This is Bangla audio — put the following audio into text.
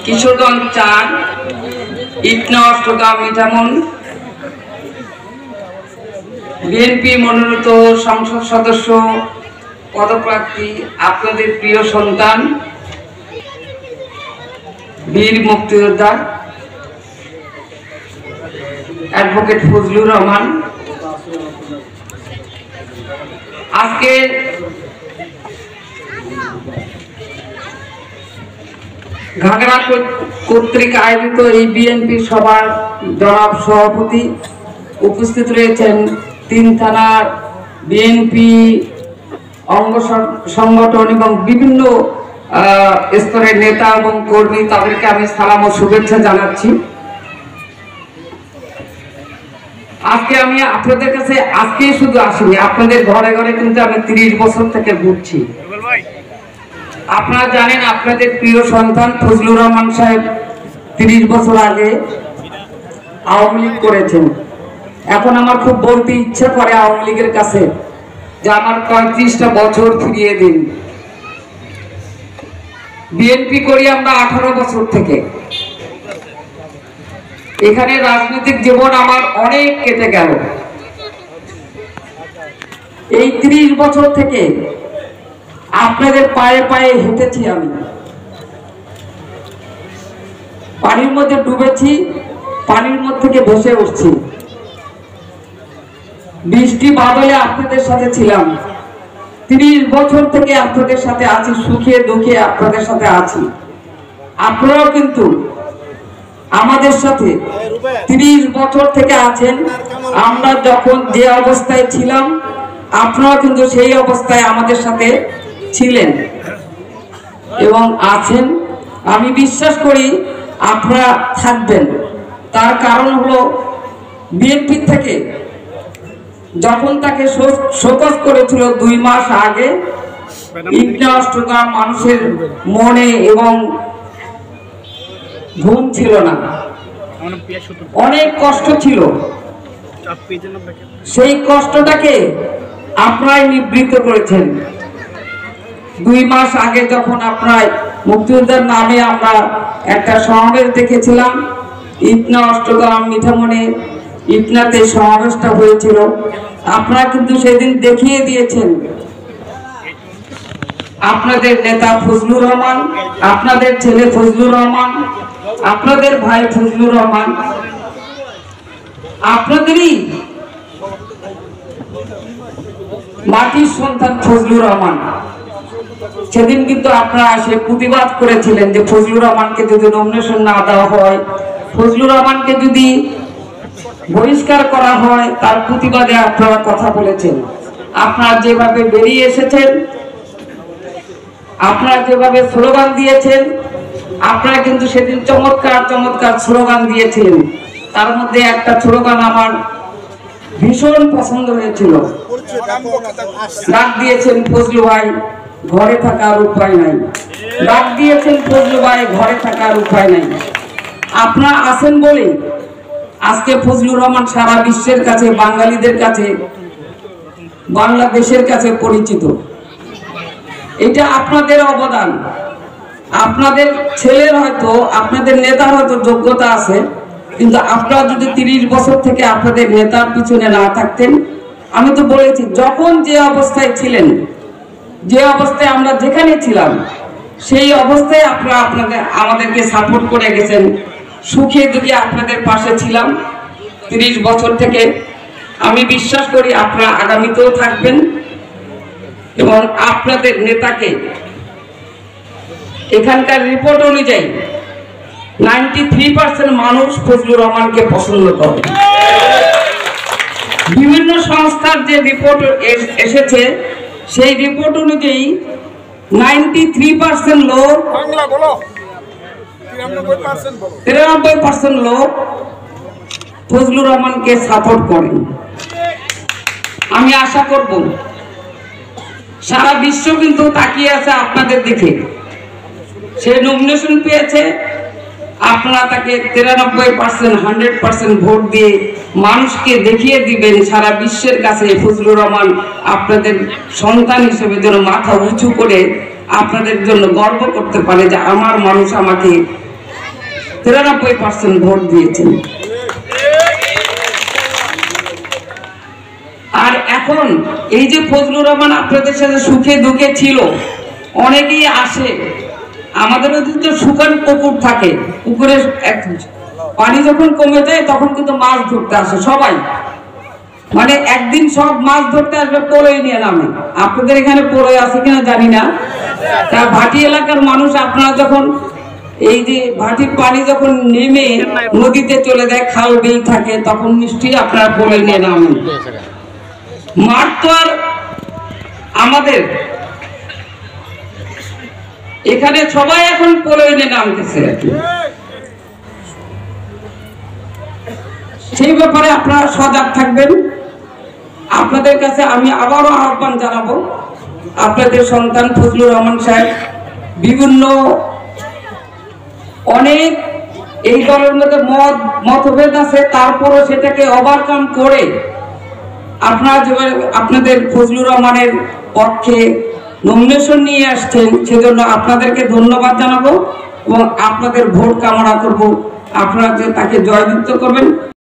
কিশোরগঞ্জ ৪ ইটনা অষ্টগ্রাম মিঠামন বিএনপি মনোনীত সংসদ সদস্য পদপ্রার্থী আপনাদের প্রিয় সন্তান বীর মুক্তিযোদ্ধা অ্যাডভোকেট ফজলুর রহমান। আজকে ঘাগড়া কর্তৃক আয়োজিত এই বিএনপি সভার জনাব সভাপতি উপস্থিত রয়েছেন ৩ থানার বিএনপি অঙ্গ সংগঠন এবং বিভিন্ন স্তরের নেতা এবং কর্মী, তাদেরকে আমি সালাম ও শুভেচ্ছা জানাচ্ছি। আজকে আমি আপনাদের কাছে আজকে শুধু আসিনি, আপনাদের ঘরে ঘরে কিন্তু আমি ৩০ বছর থেকে ঘুরছি। আপনারা জানেন আপনাদের প্রিয় সন্তান ফজলুর রহমান সাহেব ৩০ বছর আগে আওয়ামী লীগ করেছেন। এখন আমার খুব বলতে ইচ্ছা করে আওয়ামী লীগের কাছে যে আমার ৩৫টা বছর ফিরিয়ে দিন। বিএনপি করি আমরা 18 বছর থেকে। এখানে রাজনৈতিক জীবন আমার অনেক কেটে গেল। এই ৩০ বছর থেকে আপনাদের পায়ে পায়ে হেঁটেছি আমি, পানির মধ্যে ডুবেছি, পানির মধ্যে থেকে ভেসে উঠছি, বৃষ্টি বাদলে আপনাদের সাথে ছিলাম। ৩০ বছর থেকে আপনাদের সাথে আছি, সুখে দুঃখে আপনাদের সাথে আছি। আপনারাও কিন্তু আমাদের সাথে ৩০ বছর থেকে আছেন। আমরা যখন যে অবস্থায় ছিলাম আপনারা কিন্তু সেই অবস্থায় আমাদের সাথে ছিলেন এবং আছেন। আমি বিশ্বাস করি আপনারা থাকবেন। তার কারণ হলো বিএনপি থেকে যখন তাকে শোকজ করেছিল ২ মাস আগে, ইটনা অষ্টগ্রাম মানুষের মনে এবং ঘুম ছিল না, অনেক কষ্ট ছিল। সেই কষ্টটাকে আপনারাই নিবৃত্ত করেছেন। ২ মাস আগে যখন আপনার মুক্তিযোদ্ধার নামে আমরা একটা সমাবেশ দেখেছিলাম, ইটনা অষ্টগ্রাম মিঠামনে ইটনাতে সমাবেশটা হয়েছিল, আপনারা কিন্তু সেদিন দেখিয়ে দিয়েছেন আপনাদের নেতা ফজলুর রহমান, আপনাদের ছেলে ফজলুর রহমান, আপনাদের ভাই ফজলুর রহমান, আপনাদেরই মাটির সন্তান ফজলুর রহমান। সেদিন কিন্তু আপনারা এসে প্রতিবাদ করেছিলেন যে ফজলুর রহমানকে যদি নমিনেশন না দেওয়া হয়, ফজলুর রহমানকে যদি বহিষ্কার করা হয়, তার প্রতিবাদে আপনারা কথা বলেছেন। আপনারা যেভাবে বেরিয়ে এসেছেন, আপনারা যেভাবে স্লোগান দিয়েছেন, আপনারা কিন্তু সেদিন চমৎকার চমৎকার স্লোগান দিয়েছিলেন। তার মধ্যে একটা স্লোগান আমার ভীষণ পছন্দ হয়েছিল। ডাক দিয়েছেন ফজলু ভাই ঘরে থাকার উপায় নাই, ডাক দিয়েছেন ফজলু ভাই ঘরে থাকার উপায় নাই। আপনারা আছেন বলে আজকে ফজলুর রহমান সারা বিশ্বের কাছে, বাঙালিদের কাছে, বাংলাদেশের কাছে পরিচিত। এটা আপনাদের অবদান। আপনাদের ছেলের হয়তো, আপনাদের নেতার হয়তো যোগ্যতা আছে, কিন্তু আপনারা যদি ৩০ বছর থেকে আপনাদের নেতার পিছনে না থাকতেন, আমি তো বলেছি যখন যে অবস্থায় ছিলেন, যে অবস্থায় আমরা যেখানে ছিলাম, সেই অবস্থায় আপনারা আমাদেরকে সাপোর্ট করে গেছেন। সুখে দুঃখে আপনাদের পাশে ছিলাম ৩০ বছর থেকে। আমি বিশ্বাস করি আপনারা আগামীতেও থাকবেন এবং আপনাদের নেতাকে, এখানকার রিপোর্ট অনুযায়ী 93% মানুষ ফজলুর রহমানকে পছন্দ করে। বিভিন্ন সংস্থার যে রিপোর্ট এসেছে সেই রিপোর্ট অনুযায়ী 93% লোক, 93% লোক ফজলুর রহমানকে সাপোর্ট করেন। আমি আশা করব সারা বিশ্ব কিন্তু তাকিয়ে আছে আপনাদের দিকে। সে নমিনেশন পেয়েছে, আপনারা তাকে 93% 100% ভোট দিয়ে মানুষকে দেখিয়ে দিবেন সারা বিশ্বের কাছে ফজলুর রহমান আপনাদের সন্তান হিসেবে যেন মাথা উঁচু করে আপনাদের জন্য গর্ব করতে পারে যে আমার মানুষ আমাকে 93% ভোট দিয়েছেন। আর এখন এই যে ফজলুর রহমান আপনাদের সাথে সুখে দুঃখে ছিল, অনেকেই আসে, আমাদের তো শুকান পুকুর থাকে, পুকুরে পানি যখন কমে যায় তখন কিন্তু মাছ ধরতে আসে সবাই, মানে একদিন সব মাছ ধরতে আসবে পড়েই নিয়ে নামে। আপনাদের এখানে পড়ে আছে কিনা জানি না। তা ভাটি এলাকার মানুষ আপনারা যখন এই যে ভাটির পানি যখন নেমে নদীতে চলে যায়, খাল বিল থাকে, তখন নিশ্চয়ই আপনারা পড়ে নিয়ে নামেন। মাঠ তো আর আমাদের এখানে সবাই এখন পড়ে নিয়ে নামতেছে, সেই ব্যাপারে আপনারা সজাগ থাকবেন। আপনাদের কাছে আমি আবারও আহ্বান জানাবো, আপনাদের সন্তান ফজলুর রহমান সাহেব বিভিন্ন অনেক এই দলের মধ্যে মতভেদ আছে, তারপরও সেটাকে ওভারকাম করে আপনারা যেভাবে আপনাদের ফজলুর রহমানের পক্ষে নমিনেশন নিয়ে আসছেন, সেজন্য আপনাদেরকে ধন্যবাদ জানাবো এবং আপনাদের ভোট কামনা করব, আপনারা যে তাকে জয়যুক্ত করবেন।